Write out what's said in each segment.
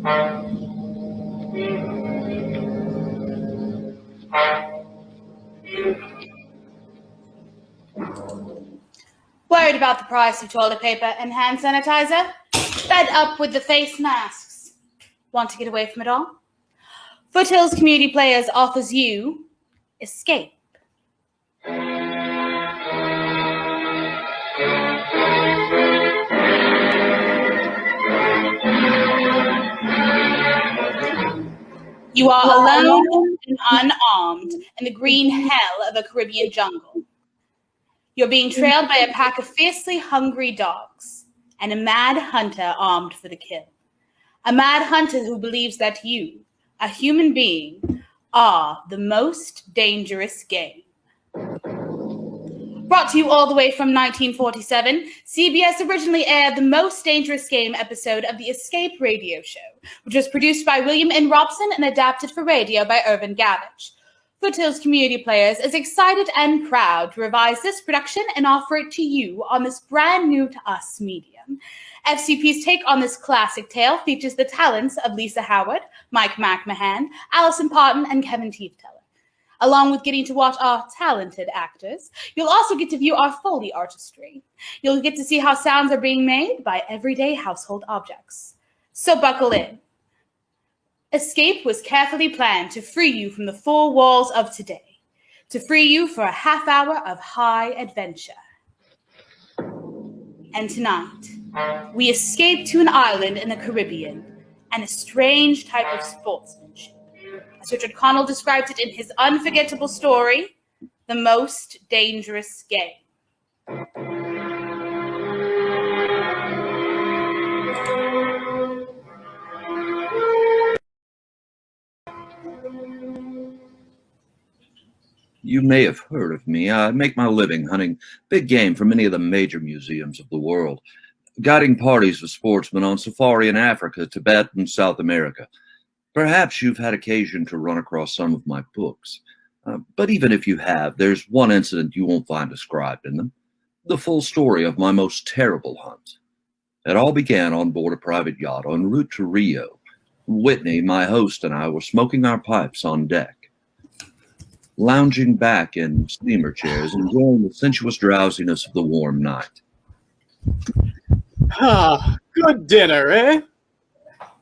Worried about the price of toilet paper and hand sanitizer? Fed up with the face masks? Want to get away from it all? Foothills Community Players offers you Escape. You are alone and unarmed in the green hell of a Caribbean jungle. You're being trailed by a pack of fiercely hungry dogs and a mad hunter armed for the kill. A mad hunter who believes that you, a human being, are the most dangerous game. Brought to you all the way from 1947, CBS originally aired the Most Dangerous Game episode of the Escape radio show, which was produced by William N. Robson and adapted for radio by Irvin Gavage. Foothills Community Players is excited and proud to revise this production and offer it to you on this brand new to us medium. FCP's take on this classic tale features the talents of Lisa Howard, Mike McMahan, Allison Parton, and Kevin Teffeteller. Along with getting to watch our talented actors, you'll also get to view our Foley artistry. You'll get to see how sounds are being made by everyday household objects. So buckle in. Escape was carefully planned to free you from the four walls of today, to free you for a half hour of high adventure. And tonight, we escape to an island in the Caribbean and a strange type of sportsmanship. As Richard Connell described it in his unforgettable story, The Most Dangerous Game. You may have heard of me. I make my living hunting big game for many of the major museums of the world, guiding parties of sportsmen on safari in Africa, Tibet, and South America. Perhaps you've had occasion to run across some of my books. But even if you have, there's one incident you won't find described in them, the full story of my most terrible hunt. It all began on board a private yacht en route to Rio. Whitney, my host, and I were smoking our pipes on deck, lounging back in steamer chairs, enjoying the sensuous drowsiness of the warm night. Good dinner, eh?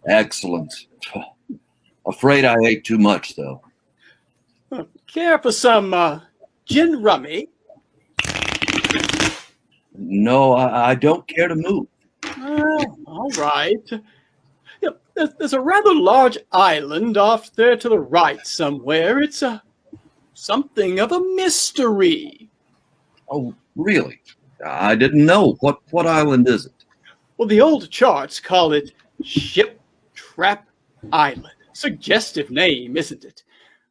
Excellent. Afraid I ate too much, though. Care for some gin rummy? No, I don't care to move. All right. Yeah, there's a rather large island off there to the right somewhere. It's something of a mystery. Oh, really? I didn't know. What island is it? Well, the old charts call it Ship Trap Island. Suggestive name, isn't it?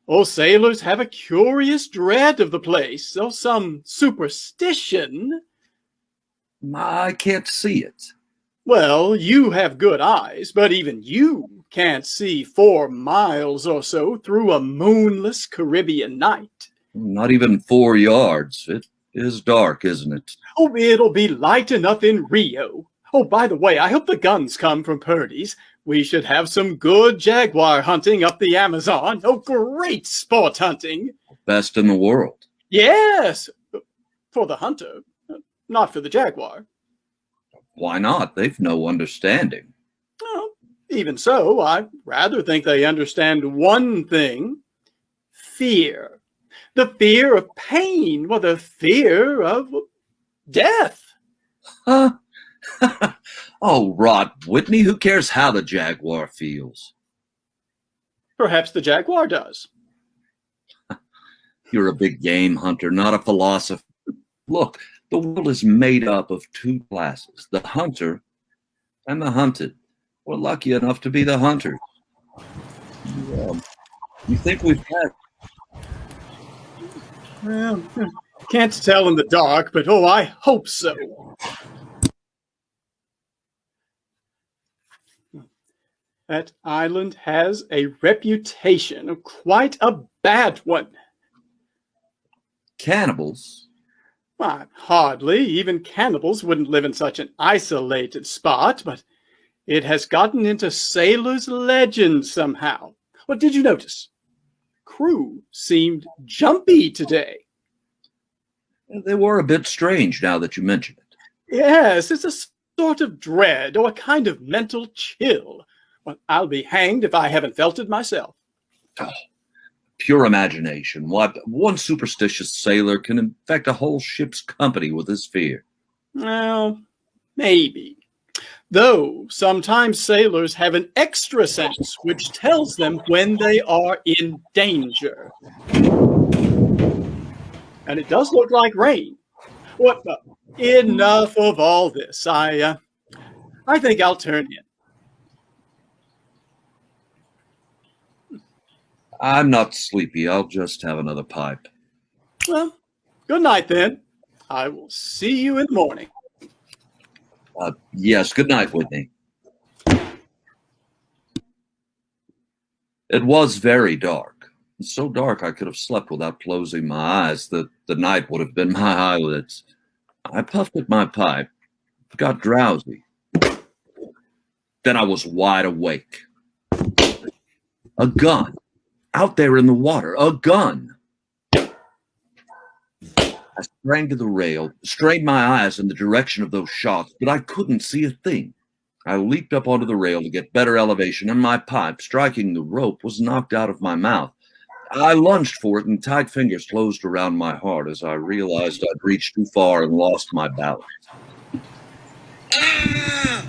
Old sailors have a curious dread of the place, though some superstition. I can't see it. Well, you have good eyes, but even you can't see 4 miles or so through a moonless Caribbean night. Not even 4 yards. It is dark, isn't it? Oh, it'll be light enough in Rio. Oh, by the way, I hope the guns come from Purdy's. We should have some good jaguar hunting up the Amazon. Oh, great sport hunting. Best in the world. Yes, for the hunter, not for the jaguar. Why not? They've no understanding. Well, even so, I rather think they understand one thing. Fear. The fear of pain, or the fear of death. Huh? Oh, rot, Whitney. Who cares how the jaguar feels? Perhaps the jaguar does. You're a big game hunter, not a philosopher. Look, the world is made up of 2 classes, the hunter and the hunted. We're lucky enough to be the hunters. You think we've had... Well, can't tell in the dark, but oh, I hope so. That island has a reputation, quite a bad one. Cannibals? Well, hardly. Even cannibals wouldn't live in such an isolated spot, but It has gotten into sailors' legends somehow. What did you notice? Crew seemed jumpy today. They were a bit strange now that you mention it. Yes, it's a sort of dread or a kind of mental chill. Well, I'll be hanged if I haven't felt it myself. Oh, pure imagination. What one superstitious sailor can infect a whole ship's company with his fear. Well, maybe. Though sometimes sailors have an extra sense which tells them when they are in danger. And it does look like rain. What? Enough of all this. I think I'll turn in. I'm not sleepy. I'll just have another pipe. Well, good night then. I will see you in the morning. Yes, good night, Whitney. It was very dark. So dark I could have slept without closing my eyes. The night would have been my eyelids. I puffed at my pipe, got drowsy. Then I was wide awake. A gun. Out there in the water. A gun. I sprang to the rail, strained my eyes in the direction of those shots, but I couldn't see a thing. I leaped up onto the rail to get better elevation, and my pipe, striking the rope, was knocked out of my mouth. I lunged for it, and tight fingers closed around my heart as I realized I'd reached too far and lost my balance. Ah!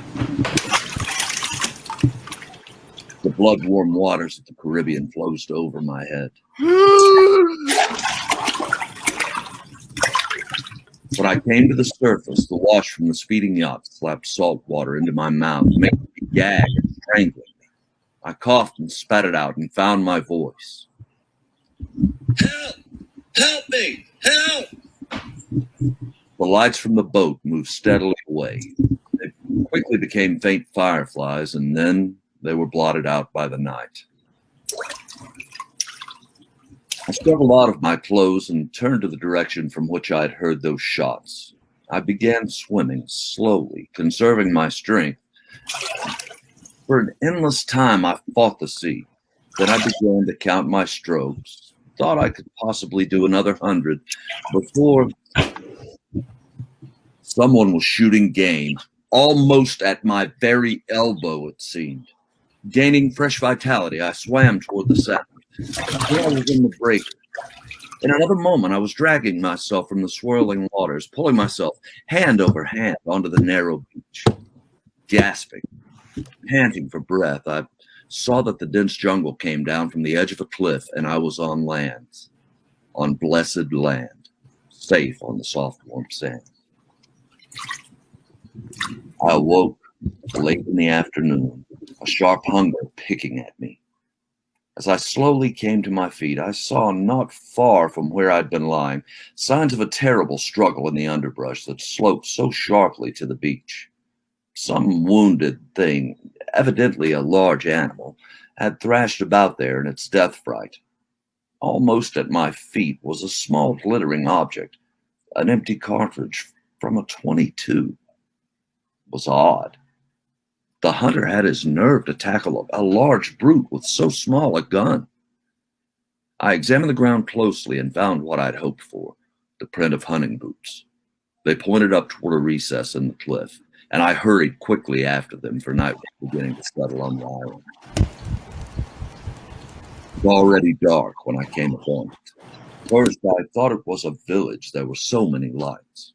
The blood-warm waters of the Caribbean closed over my head. When I came to the surface, the wash from the speeding yacht slapped salt water into my mouth, making me gag and strangling me. I coughed and spat it out and found my voice. Help! Help me! Help! The lights from the boat moved steadily away. They quickly became faint fireflies, and then they were blotted out by the night. I struggled out of my clothes and turned to the direction from which I had heard those shots. I began swimming slowly, conserving my strength. For an endless time, I fought the sea. Then I began to count my strokes. Thought I could possibly do another 100 before someone was shooting game, almost at my very elbow, it seemed. Gaining fresh vitality, I swam toward the sound. I was in the break. In another moment, I was dragging myself from the swirling waters, pulling myself hand over hand onto the narrow beach. Gasping, panting for breath, I saw that the dense jungle came down from the edge of a cliff, and I was on land, on blessed land, safe on the soft, warm sand. I awoke late in the afternoon, a sharp hunger picking at me. As I slowly came to my feet, I saw not far from where I'd been lying signs of a terrible struggle in the underbrush that sloped so sharply to the beach. Some wounded thing, evidently a large animal, had thrashed about there in its death fright. Almost at my feet was a small glittering object, an empty cartridge from a .22. It was odd. The hunter had his nerve to tackle a large brute with so small a gun. I examined the ground closely and found what I'd hoped for, the print of hunting boots. They pointed up toward a recess in the cliff, and I hurried quickly after them, for night was beginning to settle on the island. It was already dark when I came upon it. First, I thought it was a village. There were so many lights.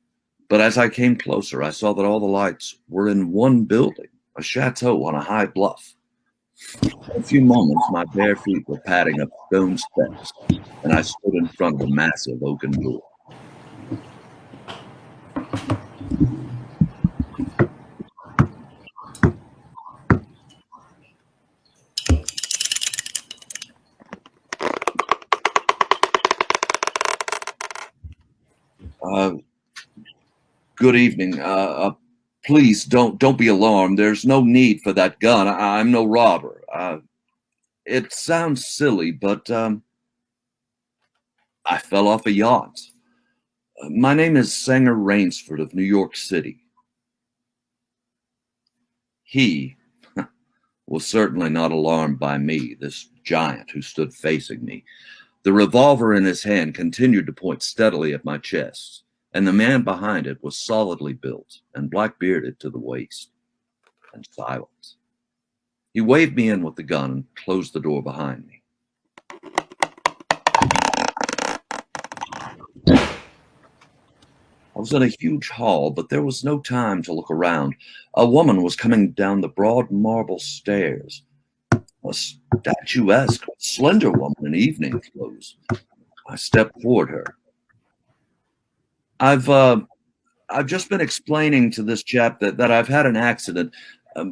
But as I came closer, I saw that all the lights were in one building, a chateau on a high bluff. In a few moments, my bare feet were padding up stone steps, and I stood in front of a massive oaken door. Good evening. Please don't be alarmed. There's no need for that gun. I'm no robber. It sounds silly, but I fell off a yacht. My name is Sanger Rainsford of New York City. He was certainly not alarmed by me, this giant who stood facing me. The revolver in his hand continued to point steadily at my chest, and the man behind it was solidly built and black-bearded to the waist, and silent. He waved me in with the gun and closed the door behind me. I was in a huge hall, but there was no time to look around. A woman was coming down the broad marble stairs. A statuesque, slender woman in evening clothes. I stepped toward her. I've just been explaining to this chap that I've had an accident.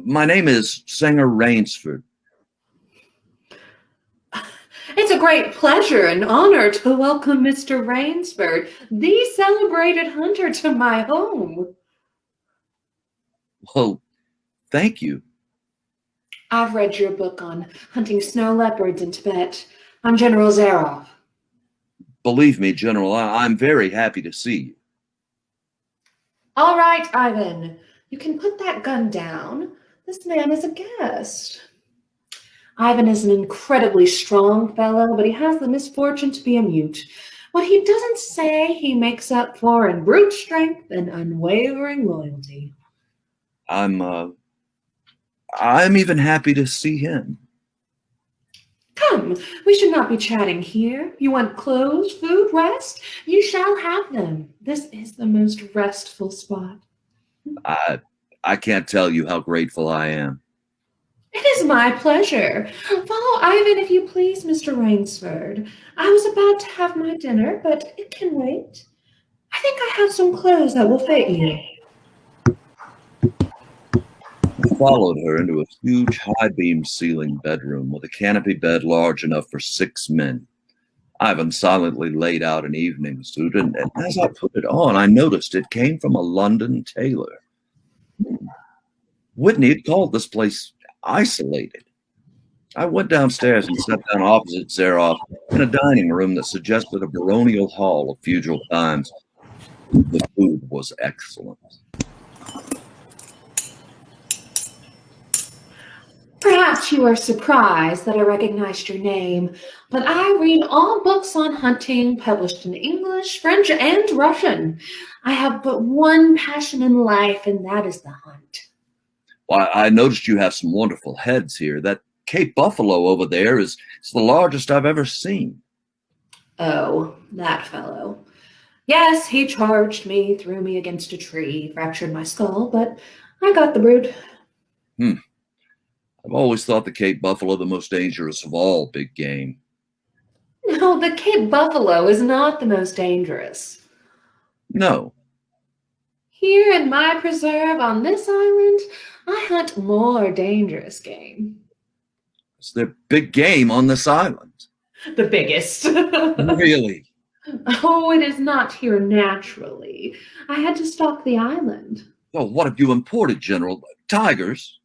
My name is Singer Rainsford. It's a great pleasure and honor to welcome Mr. Rainsford, the celebrated hunter, to my home. Well, thank you. I've read your book on hunting snow leopards in Tibet. I'm General Zaroff. Believe me, General, I'm very happy to see you. All right, Ivan. You can put that gun down. This man is a guest. Ivan is an incredibly strong fellow, but he has the misfortune to be a mute. What he doesn't say, he makes up for in brute strength and unwavering loyalty. I'm even happy to see him. Come, we should not be chatting here. You want clothes, food, rest? You shall have them. This is the most restful spot. I can't tell you how grateful I am. It is my pleasure. Follow Ivan, if you please, Mr. Rainsford. I was about to have my dinner, but it can wait. I think I have some clothes that will fit you. I followed her into a huge high-beam ceiling bedroom with a canopy bed large enough for 6 men. Ivan silently laid out an evening suit, and as I put it on, I noticed it came from a London tailor. Whitney had called this place isolated. I went downstairs and sat down opposite Zaroff in a dining room that suggested a baronial hall of feudal times. The food was excellent. Perhaps you are surprised that I recognized your name, but I read all books on hunting published in English, French, and Russian. I have but one passion in life, and that is the hunt. Well, I noticed you have some wonderful heads here. That Cape buffalo over there is the largest I've ever seen. Oh, that fellow. Yes, he charged me, threw me against a tree, fractured my skull, but I got the brute. I've always thought the Cape buffalo the most dangerous of all big game. No, the Cape buffalo is not the most dangerous. No. Here in my preserve on this island, I hunt more dangerous game. Is there big game on this island? The biggest. Really? Oh, it is not here naturally. I had to stalk the island. Oh, what have you imported, General? Tigers?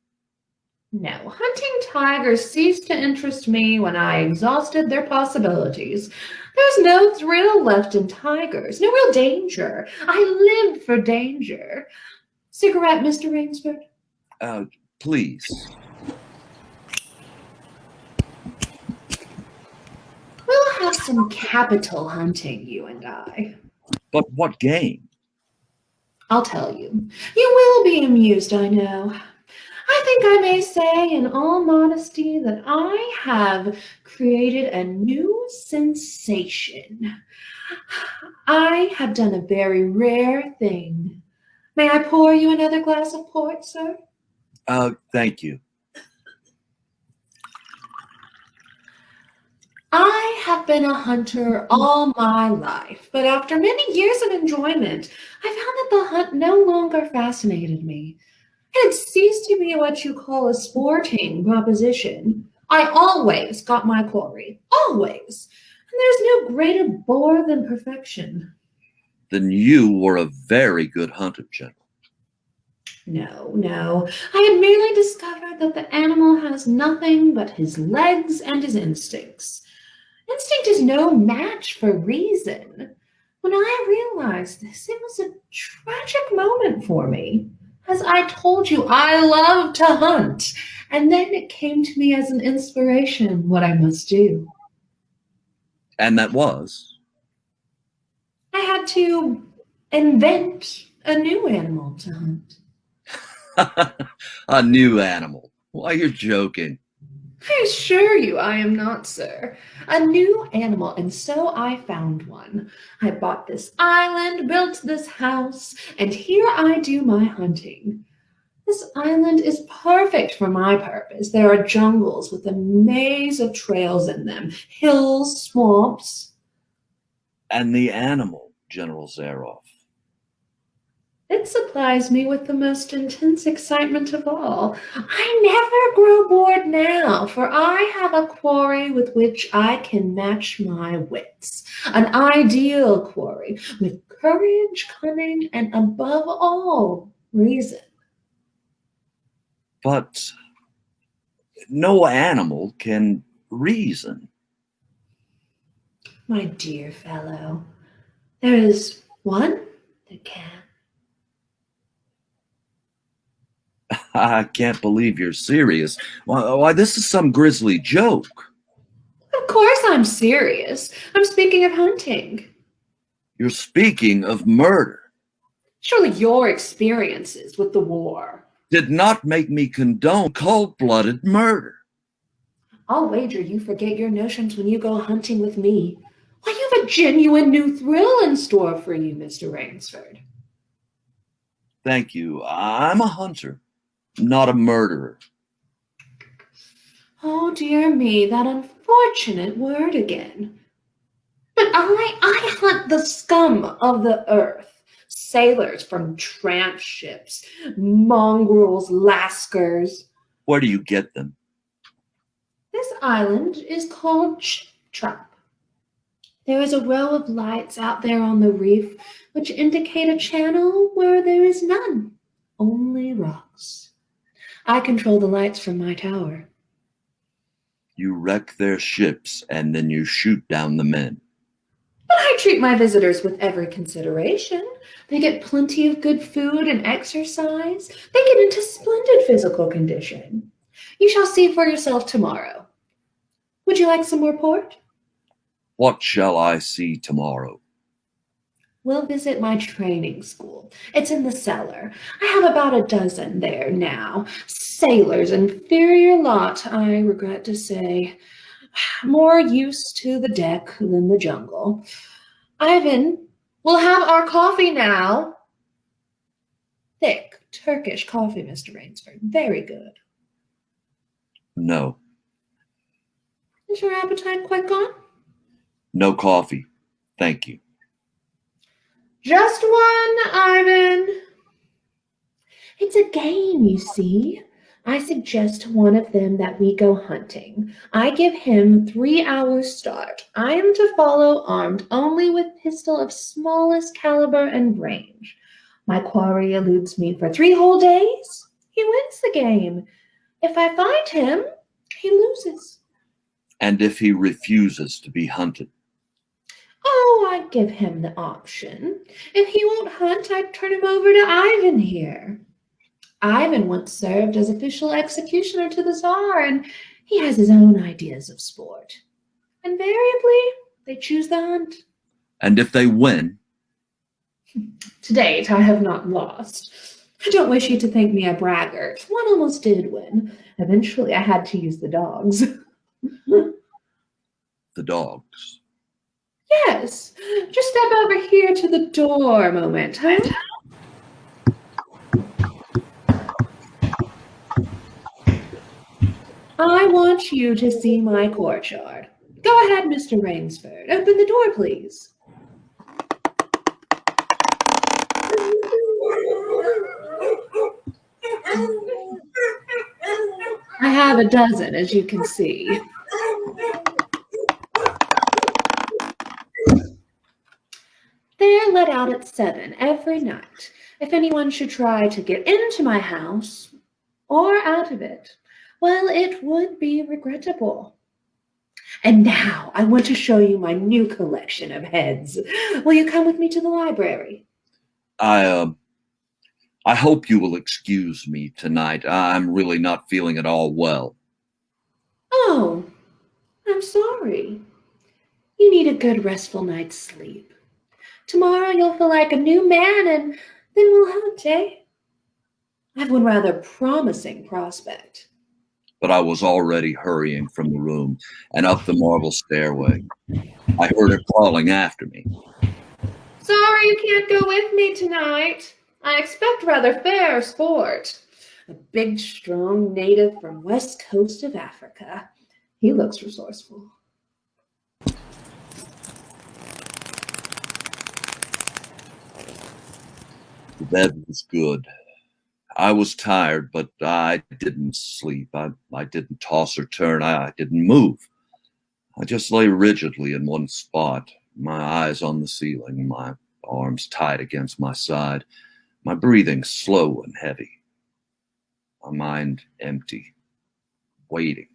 No, hunting tigers ceased to interest me when I exhausted their possibilities. There's no thrill left in tigers, no real danger. I live for danger. Cigarette, Mr. Rainsford? Please. We'll have some capital hunting, you and I. But what game? I'll tell you. You will be amused, I know. I think I may say in all modesty that I have created a new sensation. I have done a very rare thing. May I pour you another glass of port, sir? Thank you. I have been a hunter all my life, but after many years of enjoyment, I found that the hunt no longer fascinated me. It had ceased to be what you call a sporting proposition. I always got my quarry, always. And there's no greater bore than perfection. Then you were a very good hunter, General. No. I had merely discovered that the animal has nothing but his legs and his instincts. Instinct is no match for reason. When I realized this, it was a tragic moment for me. As I told you, I love to hunt. And then it came to me as an inspiration what I must do. And that was? I had to invent a new animal to hunt. A new animal. Why, you're joking. I assure you I am not, sir. A new animal, and so I found one. I bought this island, built this house, and here I do my hunting. This island is perfect for my purpose. There are jungles with a maze of trails in them, hills, swamps. And the animal, General Zaroff. It supplies me with the most intense excitement of all. I never grow bored now, for I have a quarry with which I can match my wits. An ideal quarry with courage, cunning, and above all, reason. But no animal can reason. My dear fellow, there is one that can. I can't believe you're serious. Why, this is some grisly joke. Of course I'm serious. I'm speaking of hunting. You're speaking of murder. Surely your experiences with the war did not make me condone cold-blooded murder. I'll wager you forget your notions when you go hunting with me. Why, you have a genuine new thrill in store for you, Mr. Rainsford. Thank you. I'm a hunter, not a murderer. Oh, dear me, that unfortunate word again. But I hunt the scum of the earth. Sailors from tramp ships, mongrels, lascars. Where do you get them? This island is called Trap. There is a row of lights out there on the reef which indicate a channel where there is none, only rocks. I control the lights from my tower. You wreck their ships and then you shoot down the men. But I treat my visitors with every consideration. They get plenty of good food and exercise. They get into splendid physical condition. You shall see for yourself tomorrow. Would you like some more port? What shall I see tomorrow? We'll visit my training school. It's in the cellar. I have about a dozen there now. Sailors, inferior lot, I regret to say. More used to the deck than the jungle. Ivan, we'll have our coffee now. Thick Turkish coffee, Mr. Rainsford. Very good. No. Is your appetite quite gone? No coffee. Thank you. Just one, Ivan. It's a game, you see. I suggest to one of them that we go hunting. I give him 3 hours start. I am to follow armed only with pistol of smallest caliber and range. My quarry eludes me for 3 whole days. He wins the game. If I find him, he loses. And if he refuses to be hunted? Oh, I'd give him the option. If he won't hunt, I'd turn him over to Ivan here. Ivan once served as official executioner to the Tsar, and he has his own ideas of sport. Invariably, they choose the hunt. And if they win? To date, I have not lost. I don't wish you to think me a braggart. One almost did win. Eventually, I had to use the dogs. The dogs? Yes. Just step over here to the door a moment, huh? I want you to see my courtyard. Go ahead, Mr. Rainsford. Open the door, please. I have a dozen, as you can see. They're let out at 7 every night. If anyone should try to get into my house or out of it, well, it would be regrettable. And now I want to show you my new collection of heads. Will you come with me to the library? I hope you will excuse me tonight. I'm really not feeling at all well. Oh, I'm sorry. You need a good restful night's sleep. Tomorrow you'll feel like a new man, and then we'll hunt, eh? I have one rather promising prospect. But I was already hurrying from the room and up the marble stairway. I heard her calling after me. Sorry you can't go with me tonight. I expect rather fair sport. A big, strong native from west coast of Africa. He looks resourceful. The bed was good. I was tired, but I didn't sleep. I didn't toss or turn. I didn't move. I just lay rigidly in one spot, my eyes on the ceiling, my arms tight against my side, my breathing slow and heavy, my mind empty, waiting.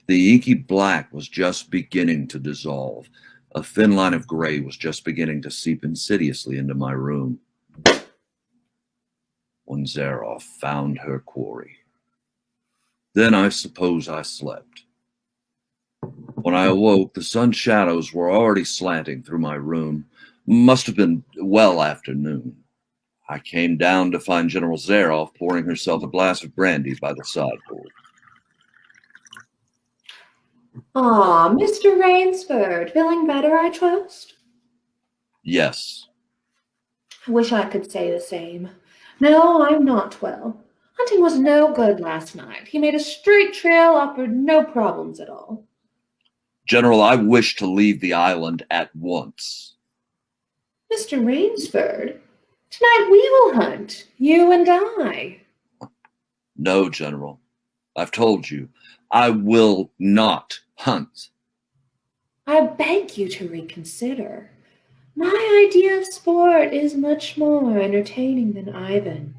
The inky black was just beginning to dissolve. A thin line of gray was just beginning to seep insidiously into my room. When Zaroff found her quarry. Then I suppose I slept. When I awoke, the sun's shadows were already slanting through my room. Must have been well after noon. I came down to find General Zaroff pouring herself a glass of brandy by the sideboard. Ah, Mr. Rainsford, feeling better, I trust? Yes. I wish I could say the same. No, I'm not well. Hunting was no good last night. He made a straight trail, offered no problems at all. General, I wish to leave the island at once. Mr. Rainsford, tonight we will hunt, you and I. No, General. I've told you, I will not hunt. I beg you to reconsider. My idea of sport is much more entertaining than Ivan.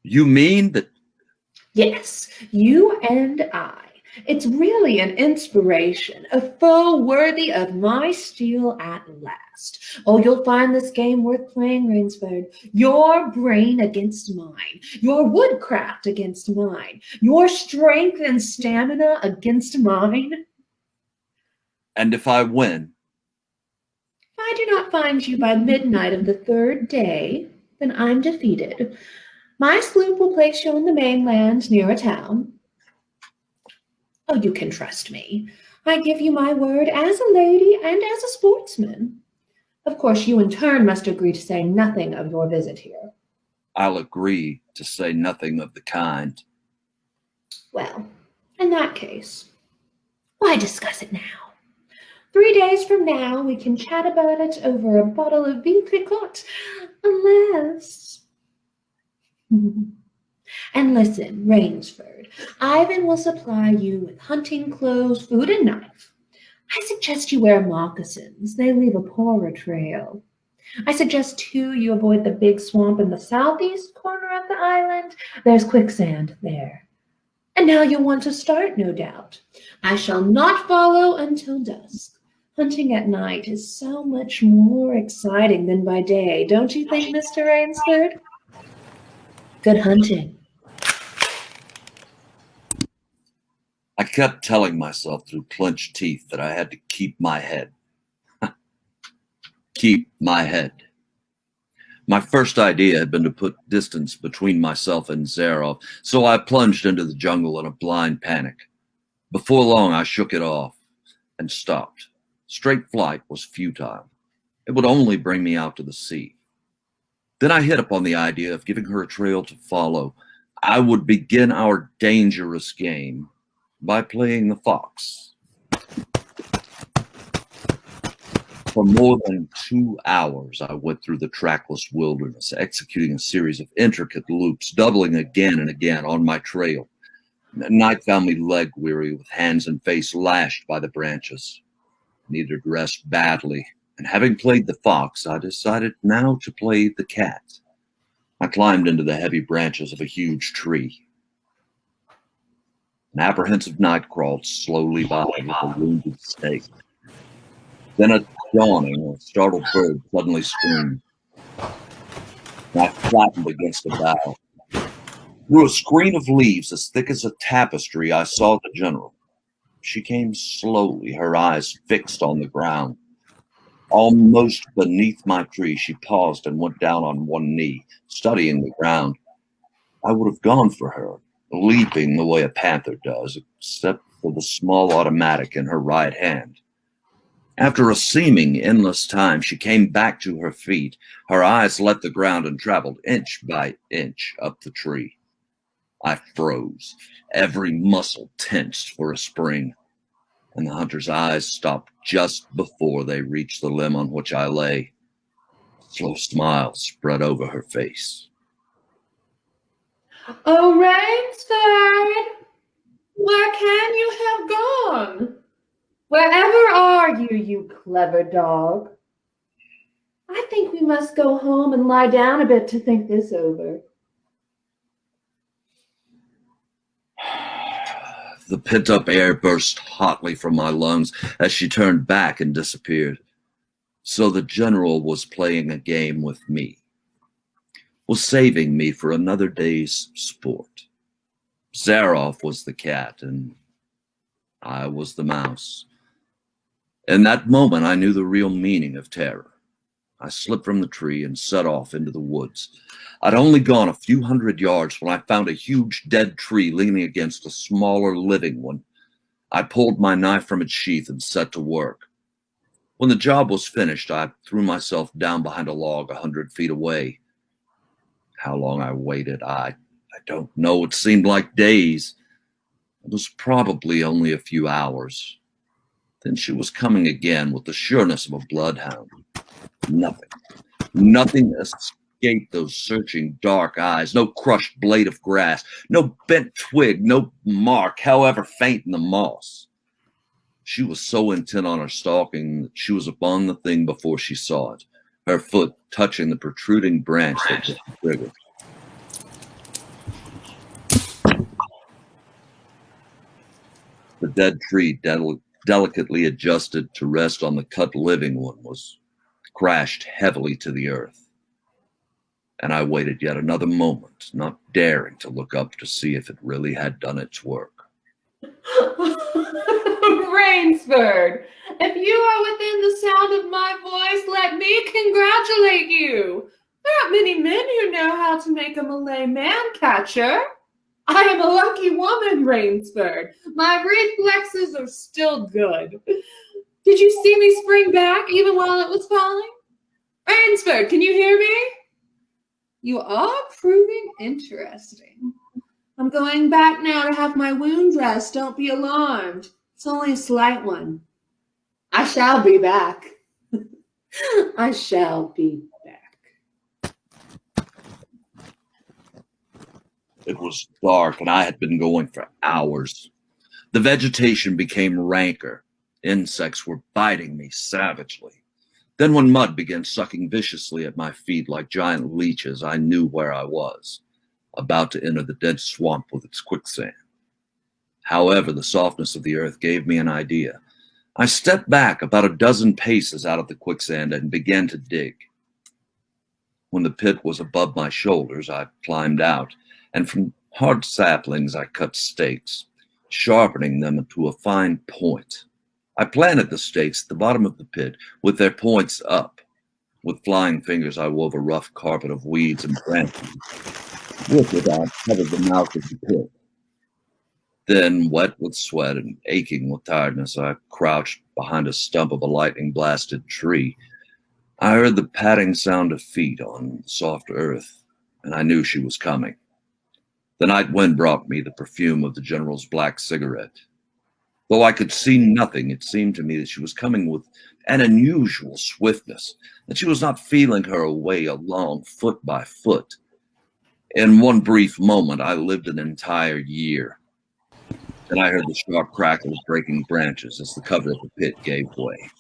You mean that? Yes, you and I. It's really an inspiration, a foe worthy of my steel at last. Oh, you'll find this game worth playing, Rainsford. Your brain against mine, your woodcraft against mine, your strength and stamina against mine. And if I win? If I do not find you by midnight of the third day, then I'm defeated. My sloop will place you on the mainland near a town. Oh, you can trust me. I give you my word as a lady and as a sportsman. Of course, you in turn must agree to say nothing of your visit here. I'll agree to say nothing of the kind. Well, in that case, why discuss it now? 3 days from now, we can chat about it over a bottle of Vitricot, unless... And listen, Rainsford, Ivan will supply you with hunting clothes, food, and knife. I suggest you wear moccasins. They leave a poorer trail. I suggest, too, you avoid the big swamp in the southeast corner of the island. There's quicksand there. And now you'll want to start, no doubt. I shall not follow until dusk. Hunting at night is so much more exciting than by day, don't you think, Mr. Rainsford? Good hunting. I kept telling myself through clenched teeth that I had to keep my head. Keep my head. My first idea had been to put distance between myself and Zaroff, so I plunged into the jungle in a blind panic. Before long, I shook it off and stopped. Straight flight was futile. It would only bring me out to the sea. Then I hit upon the idea of giving her a trail to follow. I would begin our dangerous game by playing the fox. For more than 2 hours, I went through the trackless wilderness, executing a series of intricate loops, doubling again and again on my trail. Night found me leg weary, with hands and face lashed by the branches. Needed rest badly, and having played the fox, I decided now to play the cat. I climbed into the heavy branches of a huge tree. An apprehensive night crawled slowly by with a wounded snake. Then at dawning, a startled bird suddenly screamed. I flattened against a bough. Through a screen of leaves as thick as a tapestry, I saw the general. She came slowly, her eyes fixed on the ground. Almost beneath my tree, she paused and went down on one knee, studying the ground. I would have gone for her, leaping the way a panther does, except for the small automatic in her right hand. After a seeming endless time, she came back to her feet. Her eyes left the ground and traveled inch by inch up the tree. I froze, every muscle tensed for a spring, and the hunter's eyes stopped just before they reached the limb on which I lay. A slow smile spread over her face. Oh, Rainsford, where can you have gone? Wherever are you, you clever dog? I think we must go home and lie down a bit to think this over. The pent-up air burst hotly from my lungs as she turned back and disappeared. So the general was playing a game with me, was saving me for another day's sport. Zaroff was the cat, and I was the mouse. In that moment, I knew the real meaning of terror. I slipped from the tree and set off into the woods. I'd only gone a few hundred yards when I found a huge dead tree leaning against a smaller living one. I pulled my knife from its sheath and set to work. When the job was finished, I threw myself down behind a log 100 feet away. How long I waited, I don't know. It seemed like days. It was probably only a few hours. Then she was coming again with the sureness of a bloodhound. Nothing escaped those searching dark eyes. No crushed blade of grass, no bent twig, no mark, however faint in the moss. She was so intent on her stalking that she was upon the thing before she saw it, her foot touching the protruding branch that was the trigger. The dead tree, delicately adjusted to rest on the cut living one, was crashed heavily to the earth. And I waited yet another moment, not daring to look up to see if it really had done its work. Rainsford, if you are within the sound of my voice, let me congratulate you. There aren't many men who know how to make a Malay man catcher. I am a lucky woman, Rainsford. My reflexes are still good. Did you see me spring back even while it was falling? Rainsford, can you hear me? You are proving interesting. I'm going back now to have my wound dressed. Don't be alarmed. It's only a slight one. I shall be back. I shall be back. It was dark, and I had been going for hours. The vegetation became ranker. Insects were biting me savagely. Then when mud began sucking viciously at my feet like giant leeches, I knew where I was, about to enter the dead swamp with its quicksand. However, the softness of the earth gave me an idea. I stepped back about a dozen paces out of the quicksand and began to dig. When the pit was above my shoulders, I climbed out, and from hard saplings I cut stakes, sharpening them to a fine point. I planted the stakes at the bottom of the pit with their points up. With flying fingers, I wove a rough carpet of weeds and branches. With it, I covered the mouth of the pit. Then, wet with sweat and aching with tiredness, I crouched behind a stump of a lightning-blasted tree. I heard the padding sound of feet on soft earth, and I knew she was coming. The night wind brought me the perfume of the general's black cigarette. Though I could see nothing, it seemed to me that she was coming with an unusual swiftness, that she was not feeling her way along foot by foot. In one brief moment, I lived an entire year. Then I heard the sharp crackle of breaking branches as the cover of the pit gave way.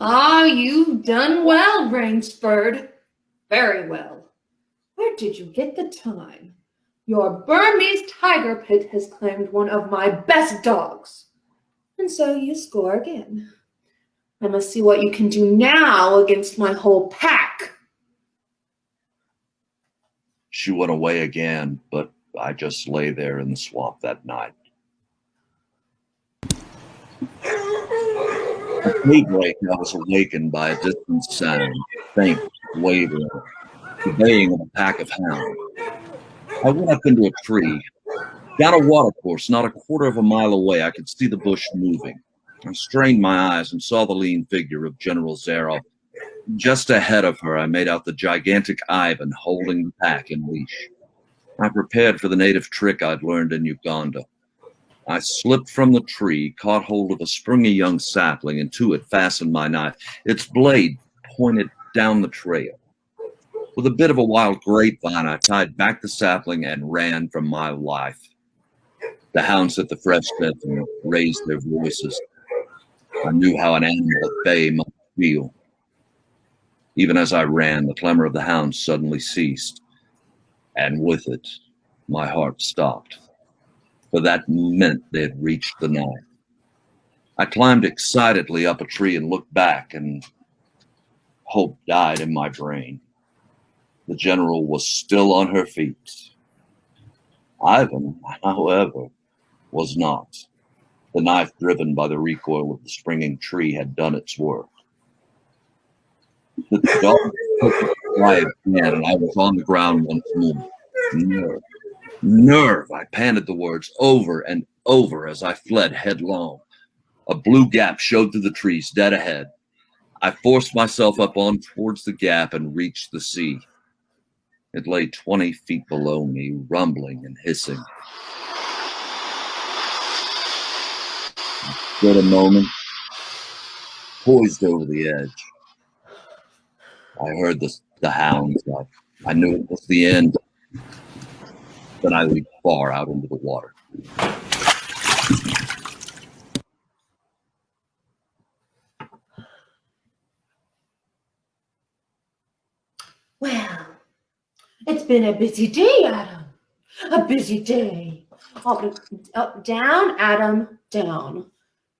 Ah, you've done well, Rainsford. Very well. Where did you get the time? Your Burmese tiger pit has claimed one of my best dogs. And so you score again. I must see what you can do now against my whole pack. She went away again, but I just lay there in the swamp that night. At daybreak, I was awakened by a distant sound, faint, wavering, the baying of a pack of hounds. I went up into a tree. Down a watercourse, not a quarter of a mile away, I could see the bush moving. I strained my eyes and saw the lean figure of General Zaroff. Just ahead of her, I made out the gigantic Ivan holding the pack in leash. I prepared for the native trick I'd learned in Uganda. I slipped from the tree, caught hold of a springy young sapling, and to it fastened my knife. Its blade pointed down the trail. With a bit of a wild grapevine, I tied back the sapling and ran for my life. The hounds at the fresh scent and raised their voices. I knew how an animal at bay must feel. Even as I ran, the clamor of the hounds suddenly ceased, and with it, my heart stopped, for that meant they had reached the knife. I climbed excitedly up a tree and looked back, and hope died in my brain. The general was still on her feet. Ivan, however, was not. The knife, driven by the recoil of the springing tree, had done its work. The dog took a quiet hand, and I was on the ground once more. Nerve, nerve, I panted the words over and over as I fled headlong. A blue gap showed through the trees dead ahead. I forced myself up on towards the gap and reached the sea. It lay 20 feet below me, rumbling and hissing. I stood a moment, poised over the edge. I heard the hounds. I knew it was the end. Then I leaped far out into the water. Well, it's been a busy day, Adam. A busy day. Up, down, Adam, down.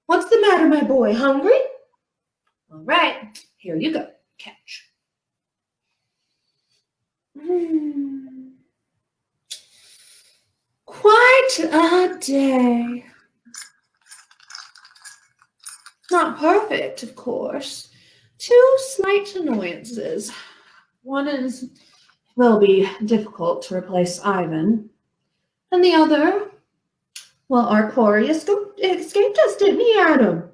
What's the matter, my boy? Hungry? All right, here you go. Catch. Quite a day. Not perfect, of course. Two slight annoyances. One will be difficult to replace Ivan. And the other, well, our quarry escaped us, didn't he, Adam?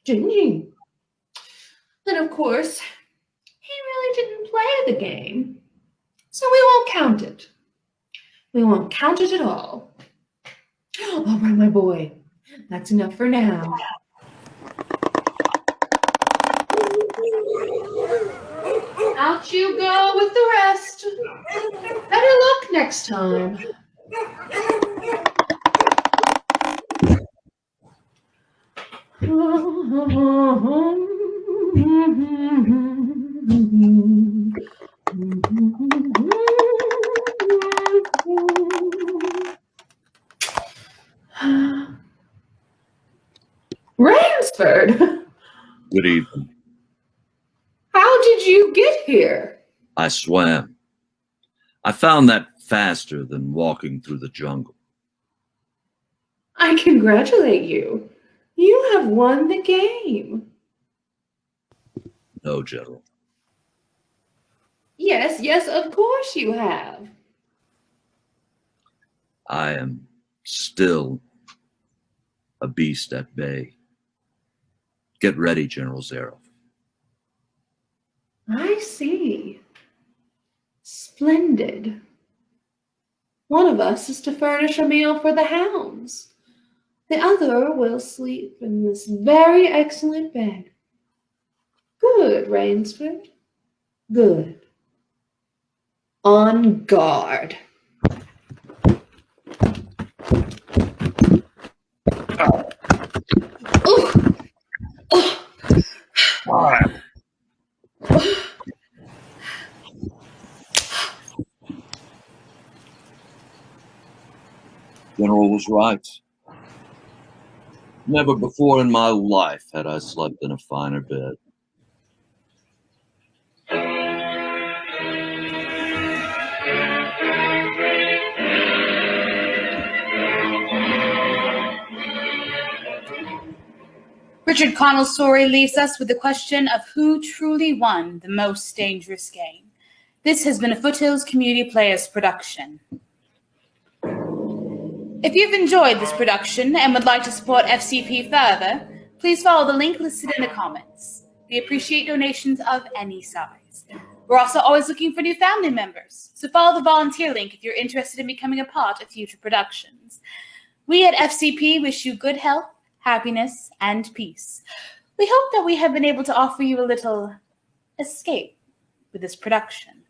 Didn't he? And of course, he really didn't play the game. So we won't count it. We won't count it at all. All right, my boy. That's enough for now. Out you go with the rest. Better luck next time. Rainsford! Good evening. How did you get here? I swam. I found that faster than walking through the jungle. I congratulate you. You have won the game. No, General. Yes, of course you have. I am still a beast at bay. Get ready, General Zaroff. I see. Splendid. One of us is to furnish a meal for the hounds. The other will sleep in this very excellent bed. Good, Rainsford. Good. On guard. General was right. Never before in my life had I slept in a finer bed. Richard Connell's story leaves us with the question of who truly won the most dangerous game. This has been a Foothills Community Players production. If you've enjoyed this production and would like to support FCP further, please follow the link listed in the comments. We appreciate donations of any size. We're also always looking for new family members, so follow the volunteer link if you're interested in becoming a part of future productions. We at FCP wish you good health, happiness, and peace. We hope that we have been able to offer you a little escape with this production.